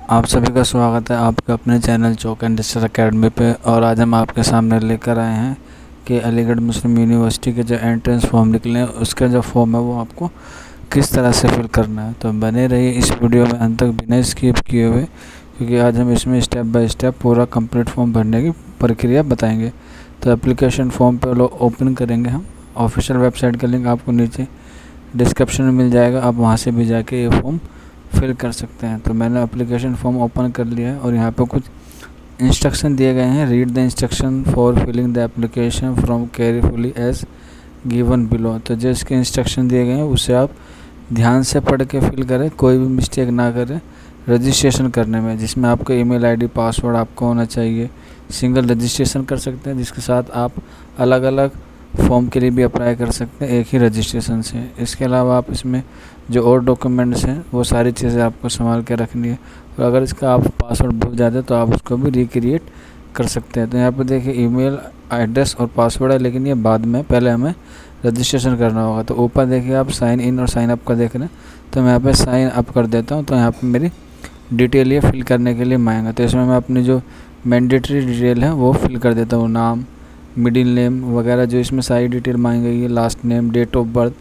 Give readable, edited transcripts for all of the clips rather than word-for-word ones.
आप सभी का स्वागत है आपके अपने channel chalk and digital academy पे। और आज हम आपके सामने लेकर आए हैं कि अलीगढ़ मुस्लिम यूनिवर्सिटी के जो एंट्रेंस फॉर्म निकले हैं उसका जो फॉर्म है वो आपको किस तरह से फिल करना है। तो बने रहिए इस वीडियो में अंत तक बिना स्किप किए हुए, क्योंकि आज हम इसमें स्टेप बाय स्टेप पूरा कंप्लीट फॉर्म भरने की प्रक्रिया बताएंगे। तो एप्लीकेशन फॉर्म पर लोग ओपन करेंगे हम। ऑफिशियल वेबसाइट का लिंक आपको नीचे डिस्क्रिप्शन में मिल जाएगा, आप वहाँ से भी जाके ये फॉर्म फिल कर सकते हैं। तो मैंने एप्लीकेशन फॉर्म ओपन कर लिया है और यहाँ पे कुछ इंस्ट्रक्शन दिए गए हैं। Read the instruction for filling the application from carefully as given below. तो जो इसके इंस्ट्रक्शन दिए गए हैं उसे आप ध्यान से पढ़ के फिल करें, कोई भी मिस्टेक ना करें रजिस्ट्रेशन करने में, जिसमें आपका ईमेल आईडी पासवर्ड आपको होना चाहिए। सिंगल रजिस्ट्रेशन कर सकते हैं जिसके साथ आप अलग अलग फॉर्म के लिए भी अप्लाई कर सकते हैं एक ही रजिस्ट्रेशन से। इसके अलावा आप इसमें जो और डॉक्यूमेंट्स हैं वो सारी चीज़ें आपको संभाल के रखनी है, और अगर इसका आप पासवर्ड भूल जाते हैं तो आप उसको भी रिक्रिएट कर सकते हैं। तो यहाँ पर देखिए ईमेल एड्रेस और पासवर्ड है, लेकिन ये बाद में, पहले हमें रजिस्ट्रेशन करना होगा। तो ऊपर देखिए आप साइन इन और साइन अप का देख रहे हैं, तो मैं यहाँ पर साइन अप कर देता हूँ। तो यहाँ पर मेरी डिटेल ये फिल करने के लिए मांगेगा। तो इसमें मैं अपनी जो मैंडेटरी डिटेल है वो फिल कर देता हूँ, नाम, मिडिल नेम वगैरह जो इसमें सारी डिटेल मांगी गई है, last name, date of birth,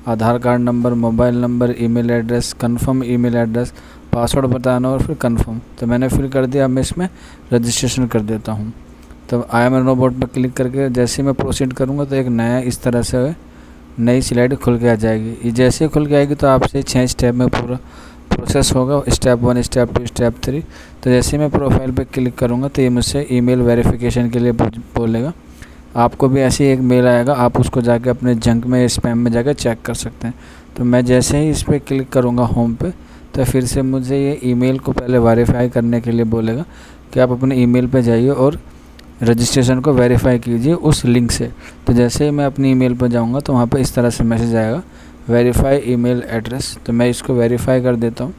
Aadhaar card number, mobile number, email address, confirm email address, password बताना और फिर कंफर्म। तो मैंने फिल कर दिया। अब मैं इसमें रजिस्ट्रेशन कर देता हूँ। तो आई एम रोबोट पर क्लिक करके जैसे ही मैं प्रोसीड करूँगा तो एक नया इस तरह से नई स्लाइड खुल के आ जाएगी। ये जैसे ही खुल के आएगी तो आपसे 6 स्टेप में पूरा प्रोसेस होगा, स्टेप 1, स्टेप 2, स्टेप 3। तो जैसे ही मैं प्रोफाइल पर क्लिक करूँगा तो ये मुझसे ईमेल वेरिफिकेशन के लिए बोलेगा। आपको भी ऐसे ही एक मेल आएगा, आप उसको जाके अपने जंक में, स्पैम में जाकर चेक कर सकते हैं। तो मैं जैसे ही इस पर क्लिक करूँगा होम पे, तो फिर से मुझे ये ईमेल को पहले वेरीफाई करने के लिए बोलेगा कि आप अपने ईमेल पे जाइए और रजिस्ट्रेशन को वेरीफाई कीजिए उस लिंक से। तो जैसे ही मैं अपनी ईमेल पर जाऊँगा तो वहाँ पर इस तरह से मैसेज आएगा, वेरीफाई ईमेल एड्रेस। तो मैं इसको वेरीफाई कर देता हूँ।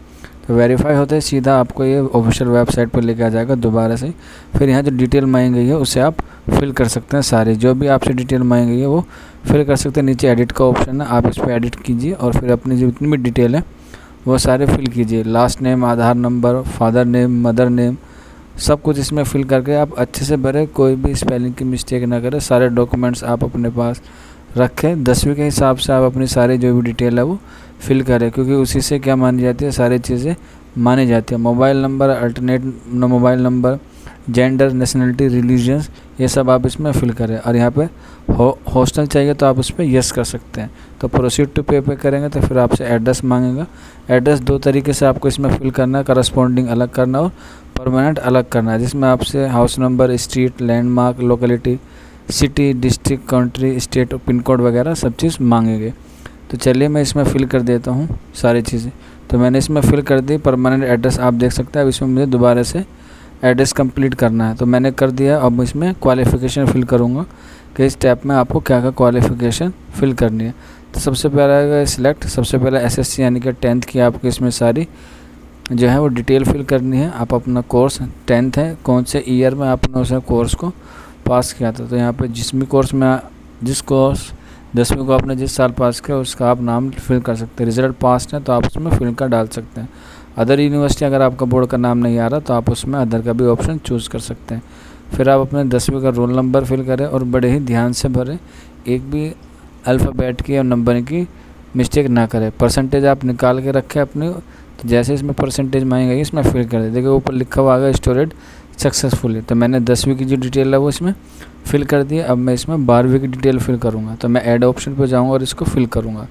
तो वेरीफाई होते ही सीधा आपको ये ऑफिशियल वेबसाइट पर लेके आ जाएगा दोबारा से। फिर यहाँ जो डिटेल मांगी गई है उसे आप फिल कर सकते हैं, सारी जो भी आपसे डिटेल मांगी गई है वो फिल कर सकते हैं। नीचे एडिट का ऑप्शन है, आप इस पर एडिट कीजिए और फिर अपनी जितनी भी डिटेल है वो सारे फिल कीजिए। Last name, Aadhaar number, father name, mother name, सब कुछ इसमें फिल करके आप अच्छे से भरें, कोई भी स्पेलिंग की मिस्टेक ना करें। सारे डॉक्यूमेंट्स आप अपने पास रखें, 10वीं के हिसाब से आप अपनी सारी जो भी डिटेल है वो फिल करें, क्योंकि उसी से क्या मानी जाती है, सारी चीज़ें मानी जाती है। Mobile number, alternate mobile number, gender, nationality, religions, ये सब आप इसमें फिल करें। और यहाँ पे हॉस्टल चाहिए तो आप उस पर यस कर सकते हैं। तो प्रोसीड टू पे करेंगे तो फिर आपसे एड्रेस मांगेगा। एड्रेस 2 तरीके से आपको इसमें फिल करना है, करस्पॉन्डिंग अलग करना और परमानेंट अलग करना है, जिसमें आपसे house number, street, landmark, locality, city, district, country, state, pin code वगैरह सब चीज़ मांगेंगे। तो चलिए मैं इसमें फ़िल कर देता हूँ सारी चीज़ें। तो मैंने इसमें फ़िल कर दी। परमानेंट एड्रेस आप देख सकते हैं। अब इसमें मुझे दोबारा से एड्रेस कंप्लीट करना है, तो मैंने कर दिया। अब इसमें क्वालिफ़िकेशन फ़िल करूँगा कि इस स्टेप में आपको क्या क्या क्वालिफ़िकेशन फ़िल करनी है। तो सबसे पहला है सिलेक्ट, सबसे पहले एसएससी यानी कि 10th की आपको इसमें सारी जो है वो डिटेल फिल करनी है। आप अपना कोर्स 10th है, कौन से ईयर में आपने उस कोर्स को पास किया था। तो यहाँ पे जिस कोर्स 10वीं को आपने जिस साल पास किया उसका आप नाम फिल कर सकते हैं। रिजल्ट पास है तो आप उसमें फिल कर डाल सकते हैं। अदर यूनिवर्सिटी अगर आपका बोर्ड का नाम नहीं आ रहा तो आप उसमें अदर का भी ऑप्शन चूज़ कर सकते हैं। फिर आप अपने 10वीं का रोल नंबर फिल करें और बड़े ही ध्यान से भरें, एक भी अल्फ़ाबेट की और नंबर की मिस्टेक ना करें। परसेंटेज आप निकाल के रखें अपने, तो जैसे इसमें परसेंटेज मांगी गई इसमें फिल कर दें। देखिए ऊपर लिखा हुआ आ गया स्टोरेड सक्सेसफुली। तो मैंने 10वीं की जो डिटेल है वो इसमें फिल कर दी। अब मैं इसमें 12वीं की डिटेल फिल करूँगा। तो मैं ऐड ऑप्शन पर जाऊँगा और इसको फिल करूँगा।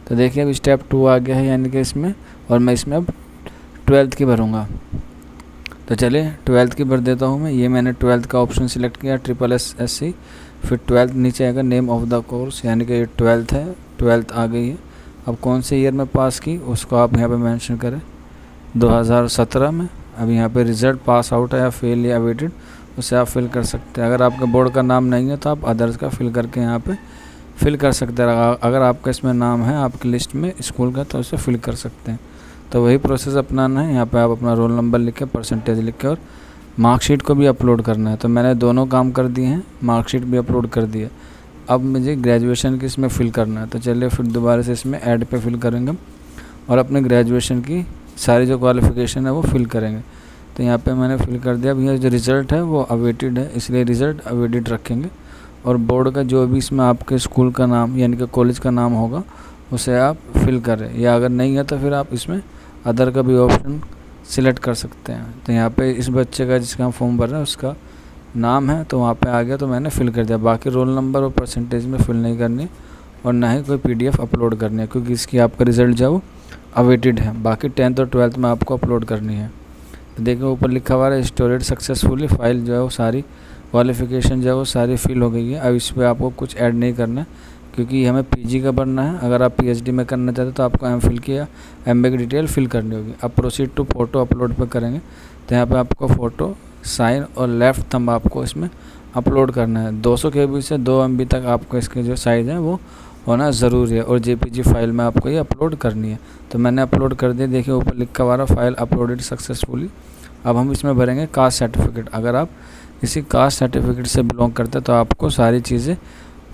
तो देखिए अब स्टेप 2 आ गया है यानी कि इसमें, और मैं इसमें अब 12th की भरूँगा। तो चलिए 12th की भर देता हूँ मैं। ये मैंने 12th का ऑप्शन सिलेक्ट किया, SSSC। फिर 12th नीचे आएगा नेम ऑफ द कोर्स, यानी कि 12th है, 12th आ गई है। अब कौन से ईयर में पास की उसको आप यहाँ पे मेंशन करें, 2017 में। अब यहाँ पे रिज़ल्ट पास आउट है या फेल या अवेटेड, उसे आप फिल कर सकते हैं। अगर आपका बोर्ड का नाम नहीं है तो आप अदर्स का फिल करके यहाँ पे फिल कर सकते हैं। अगर आपका इसमें नाम है आपकी लिस्ट में स्कूल का तो उसे फिल कर सकते हैं। तो वही प्रोसेस अपनाना है। यहाँ पे आप अपना रोल नंबर लिख के, परसेंटेज लिख के और मार्कशीट को भी अपलोड करना है। तो मैंने दोनों काम कर दिए हैं, मार्कशीट भी अपलोड कर दिया। अब मुझे ग्रेजुएशन की इसमें फ़िल करना है। तो चलिए फिर दोबारा से इसमें ऐड पे फिल करेंगे और अपने ग्रेजुएशन की सारी जो क्वालिफ़िकेशन है वो फिल करेंगे। तो यहाँ पे मैंने फिल कर दिया। अब ये जो रिज़ल्ट है वो अवेटेड है, इसलिए रिज़ल्ट अवेटेड रखेंगे। और बोर्ड का जो भी इसमें आपके स्कूल का नाम यानी कि कॉलेज का नाम होगा उसे आप फिल करें, या अगर नहीं है तो फिर आप इसमें अदर का भी ऑप्शन सिलेक्ट कर सकते हैं। तो यहाँ पे इस बच्चे का जिसका हम फॉर्म भर रहे हैं उसका नाम है, तो वहाँ पे आ गया तो मैंने फ़िल कर दिया। बाकी रोल नंबर और परसेंटेज में फ़िल नहीं करनी और ना ही कोई PDF अपलोड करनी है, क्योंकि इसकी आपका रिज़ल्ट जो है वो अवेटेड है। बाकी 10th और 12th में आपको अपलोड करनी है। तो देखिए ऊपर लिखा हुआ है स्टोरेड सक्सेसफुली, फाइल जो है वो सारी क्वालिफ़िकेशन जो है वो सारी फिल हो गई है। अब इस पर आपको कुछ ऐड नहीं करना है, क्योंकि हमें PG का भरना है। अगर आप PhD में करना चाहते तो आपको MPhil की या MA की डिटेल फिल करनी होगी। अब प्रोसीड टू फ़ोटो अपलोड पर करेंगे, तो यहाँ पे आपको फ़ोटो, साइन और लेफ़्ट थंब आपको इसमें अपलोड करना है। 200 KB से 2 MB तक आपको इसके जो साइज़ है वो होना ज़रूरी है, और JPG फाइल में आपको ये अपलोड करनी है। तो मैंने अपलोड कर दिया। देखिए ऊपर लिखा हुआ फाइल अपलोडेड सक्सेसफुली। अब हम इसमें भरेंगे कास्ट सर्टिफिकेट। अगर आप किसी कास्ट सर्टिफिकेट से बिलोंग करते हैं तो आपको सारी चीज़ें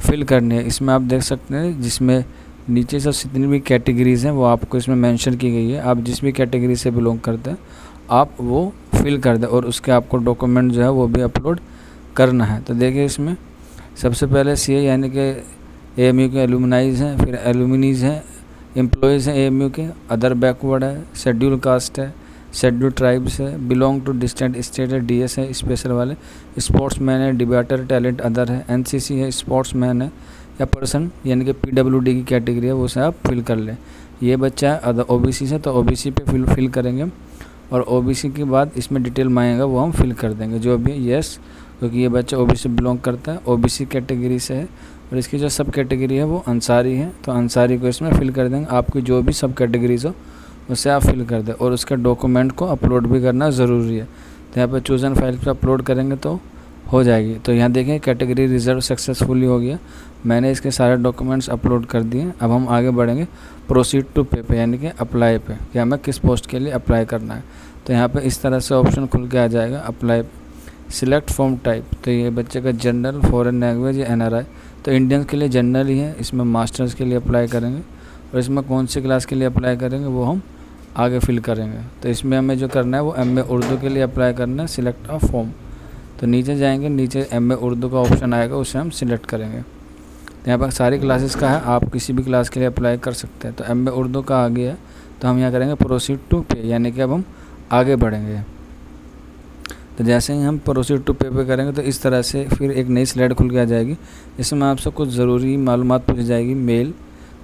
फिल करनी है। इसमें आप देख सकते हैं जिसमें नीचे से जितनी भी कैटेगरीज़ हैं वो आपको इसमें मेंशन की गई है। आप जिस भी कैटेगरी से बिलोंग करते हैं आप वो फिल कर दें, और उसके आपको डॉक्यूमेंट जो है वो भी अपलोड करना है। तो देखिए इसमें सबसे पहले CA यानी कि AMU के एलुमनाइज़ हैं, फिर एलुमिनीज़ हैं, एम्प्लॉयज़ हैं AMU के, अदर बैकवर्ड है, शेड्यूल कास्ट है, शेड्यूल ट्राइब्स है, बिलोंग टू डिस्टेंट स्टेट है, DS है स्पेशल वाले, स्पोर्ट्समैन है, डिबेटर टैलेंट अदर है, NCC है, स्पोर्ट्समैन है, या पर्सन यानी कि PWD की कैटेगरी है वो से आप फिल कर लें। ये बच्चा है अदर OBC से, तो OBC पे फिल करेंगे, और OBC के बाद इसमें डिटेल मांगेगा वो हम फिल कर देंगे जो भी यस, क्योंकि ये बच्चा OBC से बिलोंग करता है, OBC कैटेगरी से है। और इसकी जो सब कैटेगरी है वो अंसारी है, तो अंसारी को इसमें फिल कर देंगे। आपकी जो भी सब कैटेगरीज हो उसे आप फिल कर दें, और उसके डॉक्यूमेंट को अपलोड भी करना ज़रूरी है। तो यहाँ पर चूज़न फाइल पर अपलोड करेंगे तो हो जाएगी। तो यहाँ देखें कैटेगरी रिजर्व सक्सेसफुली हो गया। मैंने इसके सारे डॉक्यूमेंट्स अपलोड कर दिए। अब हम आगे बढ़ेंगे प्रोसीड टू पे यानी कि अप्लाई पे, कि हमें किस पोस्ट के लिए अप्लाई करना है। तो यहाँ पे इस तरह से ऑप्शन खुल के आ जाएगा अप्लाई, सिलेक्ट फॉर्म टाइप। तो ये बच्चे का जनरल, फॉरेन लैंग्वेज या NRI, तो इंडियंस के लिए जनरल ही है। इसमें मास्टर्स के लिए अप्लाई करेंगे, और इसमें कौन सी क्लास के लिए अप्लाई करेंगे वो हम आगे फिल करेंगे। तो इसमें हमें जो करना है वो MA उर्दू के लिए अप्लाई करना है, सिलेक्ट अ फॉर्म। तो नीचे जाएंगे, नीचे MA उर्दू का ऑप्शन आएगा, उसे हम सिलेक्ट करेंगे। तो यहाँ पर सारी क्लासेस का है, आप किसी भी क्लास के लिए अप्लाई कर सकते हैं। तो MA उर्दू का आ गया है, तो हम यहाँ करेंगे प्रोसीड टू पे, यानी कि अब हम आगे बढ़ेंगे। तो जैसे ही हम प्रोसीड टू पे करेंगे तो इस तरह से फिर एक नई स्लाइड खुल के आ जाएगी। इसमें आपसे कुछ ज़रूरी मालूमात पूछी जाएगी, मेल,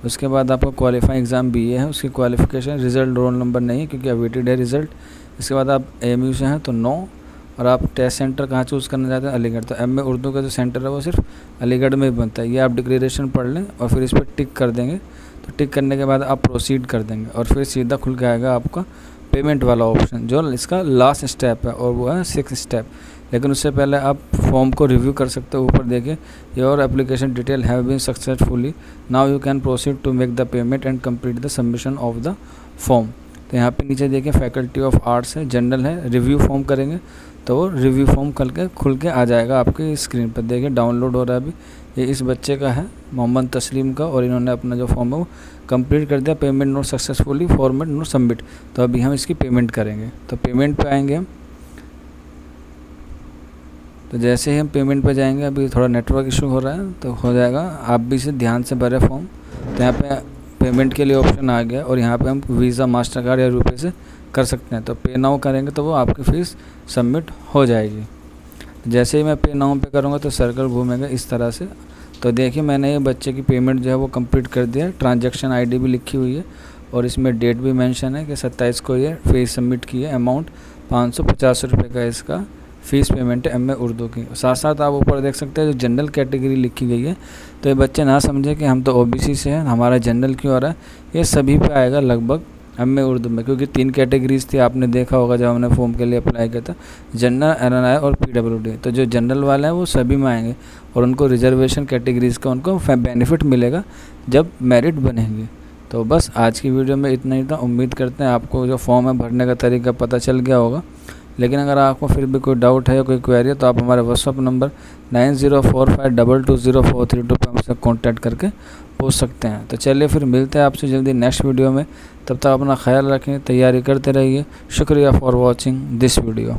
उसके बाद आपका क्वालिफाइंग एग्ज़ाम BA है, उसकी क्वालिफ़िकेशन, रिज़ल्ट रोल नंबर नहीं है क्योंकि अवेटेड है रिज़ल्ट। इसके बाद आप AMU से हैं तो नो, और आप टेस्ट सेंटर कहाँ चूज़ करना चाहते हैं, अलीगढ़। तो MA उर्दू का जो सेंटर है वो सिर्फ अलीगढ़ में ही बनता है। ये आप डिक्लेरेशन पढ़ लें और फिर इस पर टिक कर देंगे। तो टिक करने के बाद आप प्रोसीड कर देंगे, और फिर सीधा खुल के आएगा आपका पेमेंट वाला ऑप्शन, जो इसका लास्ट स्टेप है, और वो है 6th स्टेप। लेकिन उससे पहले आप फॉर्म को रिव्यू कर सकते हो। ऊपर देखिए, your application detail have been successfully, now you can proceed to make the payment and complete the submission of the form. तो यहाँ पे नीचे देखिए फैकल्टी ऑफ आर्ट्स है, जनरल है, रिव्यू फॉर्म करेंगे तो वो रिव्यू फॉर्म खुल के आ जाएगा आपकी स्क्रीन पर। देखिए डाउनलोड हो रहा है अभी। ये इस बच्चे का है, मोहम्मद तस्लीम का, और इन्होंने अपना जो फॉर्म है वो कंप्लीट कर दिया। Payment note successfully, format not submit. तो अभी हम इसकी पेमेंट करेंगे। तो पेमेंट पे आएंगे हम। तो जैसे ही हम पेमेंट पे जाएंगे, अभी थोड़ा नेटवर्क इशू हो रहा है तो हो जाएगा, आप भी इसे ध्यान से भरें फॉर्म। तो यहाँ पे पेमेंट के लिए ऑप्शन आ गया, और यहाँ पे हम वीज़ा, मास्टर कार्ड या रुपए से कर सकते हैं। तो पे नाउ करेंगे तो वो आपकी फ़ीस सबमिट हो जाएगी। जैसे ही मैं पे नाउ पे करूँगा तो सर्कल घूमेगा इस तरह से। तो देखिए मैंने ये बच्चे की पेमेंट जो है वो कंप्लीट कर दिया है। ट्रांजैक्शन ID भी लिखी हुई है, और इसमें डेट भी मेंशन है कि 27 को ये फ़ीस सबमिट की है। अमाउंट 550 रुपये का इसका फ़ीस पेमेंट है MA उर्दू की। साथ साथ आप ऊपर देख सकते हैं जो जनरल कैटेगरी लिखी गई है। तो ये बच्चे ना समझे कि हम तो OBC से हैं, हमारा जनरल क्यों आ रहा है। ये सभी पे आएगा लगभग MA उर्दू में, क्योंकि 3 कैटेगरीज थी, आपने देखा होगा जब हमने फॉर्म के लिए अप्लाई किया था, जनरल, NRI और PWD। तो जो जनरल वाले हैं वो सभी में आएंगे, और उनको रिजर्वेशन कैटेगरीज़ का उनको बेनिफिट मिलेगा जब मेरिट बनेंगे। तो बस आज की वीडियो में इतना ही था। उम्मीद करते हैं आपको जो फॉर्म है भरने का तरीका पता चल गया होगा। लेकिन अगर आपको फिर भी कोई डाउट है, कोई क्वेरी है, तो आप हमारे व्हाट्सअप नंबर 9045220432 पर हमसे कॉन्टैक्ट करके पूछ सकते हैं। तो चलिए फिर मिलते हैं आपसे जल्दी नेक्स्ट वीडियो में। तब तक अपना ख्याल रखें, तैयारी करते रहिए। शुक्रिया फॉर वॉचिंग दिस वीडियो।